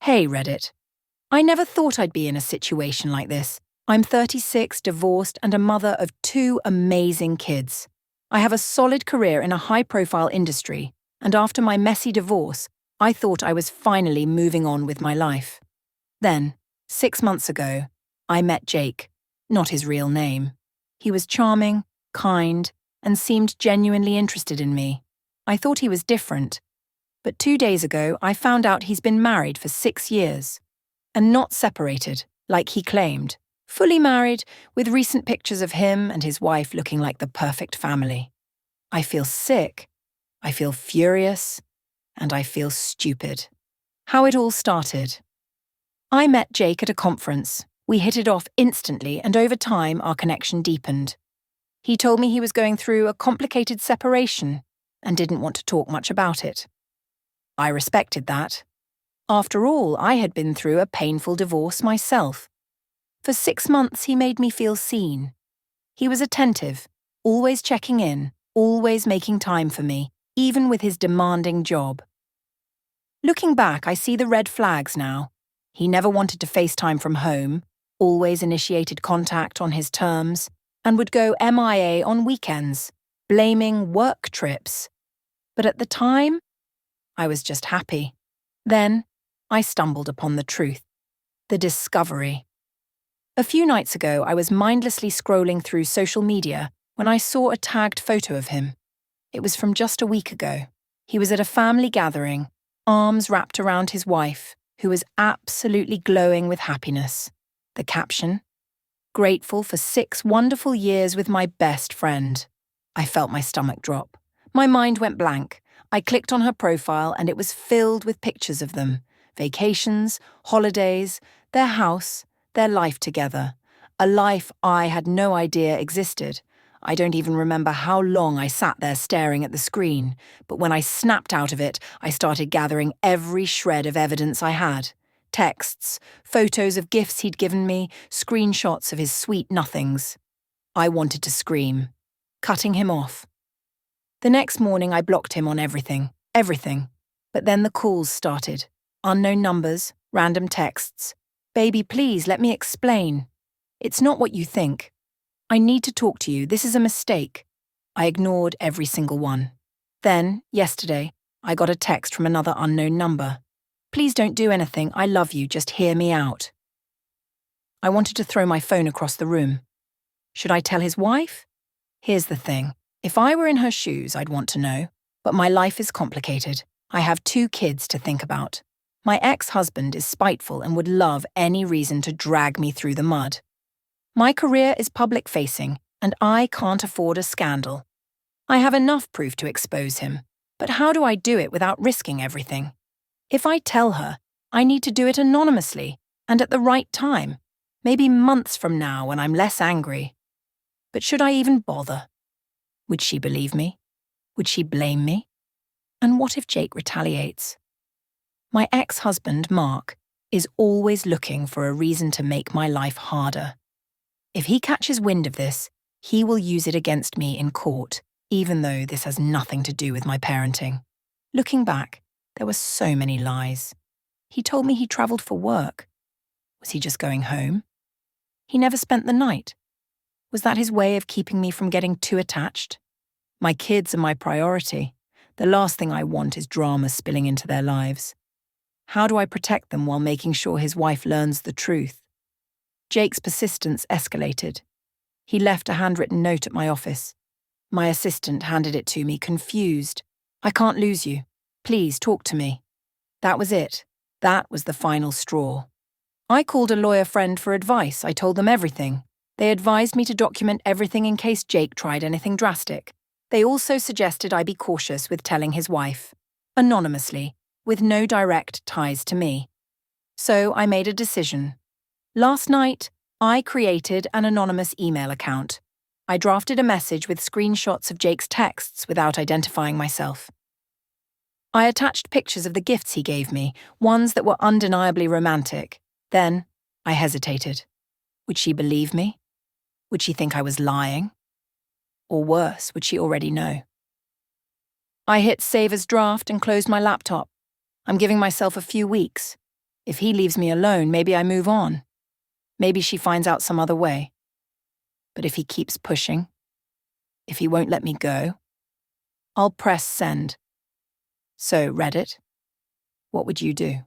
Hey Reddit. I never thought I'd be in a situation like this. I'm 36, divorced, and a mother of two amazing kids. I have a solid career in a high-profile industry, and after my messy divorce, I thought I was finally moving on with my life. Then, 6 months ago, I met Jake, not his real name. He was charming, kind, and seemed genuinely interested in me. I thought he was different. But 2 days ago, I found out he's been married for 6 years. And not separated, like he claimed. Fully married, with recent pictures of him and his wife looking like the perfect family. I feel sick, I feel furious, and I feel stupid. How it all started. I met Jake at a conference. We hit it off instantly, and over time our connection deepened. He told me he was going through a complicated separation and didn't want to talk much about it. I respected that. After all, I had been through a painful divorce myself. For 6 months, he made me feel seen. He was attentive, always checking in, always making time for me, even with his demanding job. Looking back, I see the red flags now. He never wanted to FaceTime from home, always initiated contact on his terms, and would go MIA on weekends, blaming work trips. But at the time, I was just happy. Then, I stumbled upon the truth. The discovery. A few nights ago, I was mindlessly scrolling through social media when I saw a tagged photo of him. It was from just a week ago. He was at a family gathering, arms wrapped around his wife, who was absolutely glowing with happiness. The caption, "Grateful for 6 wonderful years with my best friend." I felt my stomach drop. My mind went blank. I clicked on her profile and it was filled with pictures of them. Vacations, holidays, their house, their life together. A life I had no idea existed. I don't even remember how long I sat there staring at the screen, but when I snapped out of it, I started gathering every shred of evidence I had. Texts, photos of gifts he'd given me, screenshots of his sweet nothings. I wanted to scream, cutting him off. The next morning I blocked him on everything. But then the calls started. Unknown numbers, random texts. "Baby, please, let me explain. It's not what you think. I need to talk to you, this is a mistake." I ignored every single one. Then, yesterday, I got a text from another unknown number. "Please don't do anything, I love you, just hear me out." I wanted to throw my phone across the room. Should I tell his wife? Here's the thing. If I were in her shoes, I'd want to know. But my life is complicated. I have 2 kids to think about. My ex-husband is spiteful and would love any reason to drag me through the mud. My career is public-facing, and I can't afford a scandal. I have enough proof to expose him, but how do I do it without risking everything? If I tell her, I need to do it anonymously and at the right time, maybe months from now when I'm less angry. But should I even bother? Would she believe me? Would she blame me? And what if Jake retaliates? My ex-husband, Mark, is always looking for a reason to make my life harder. If he catches wind of this, he will use it against me in court, even though this has nothing to do with my parenting. Looking back, there were so many lies. He told me he travelled for work. Was he just going home? He never spent the night. Was that his way of keeping me from getting too attached? My kids are my priority. The last thing I want is drama spilling into their lives. How do I protect them while making sure his wife learns the truth? Jake's persistence escalated. He left a handwritten note at my office. My assistant handed it to me, confused. "I can't lose you. Please talk to me." That was it. That was the final straw. I called a lawyer friend for advice. I told them everything. They advised me to document everything in case Jake tried anything drastic. They also suggested I be cautious with telling his wife, anonymously, with no direct ties to me. So I made a decision. Last night, I created an anonymous email account. I drafted a message with screenshots of Jake's texts without identifying myself. I attached pictures of the gifts he gave me, ones that were undeniably romantic. Then, I hesitated. Would she believe me? Would she think I was lying? Or worse, would she already know? I hit save as draft and closed my laptop. I'm giving myself a few weeks. If he leaves me alone, maybe I move on. Maybe she finds out some other way. But if he keeps pushing, if he won't let me go, I'll press send. So, Reddit, what would you do?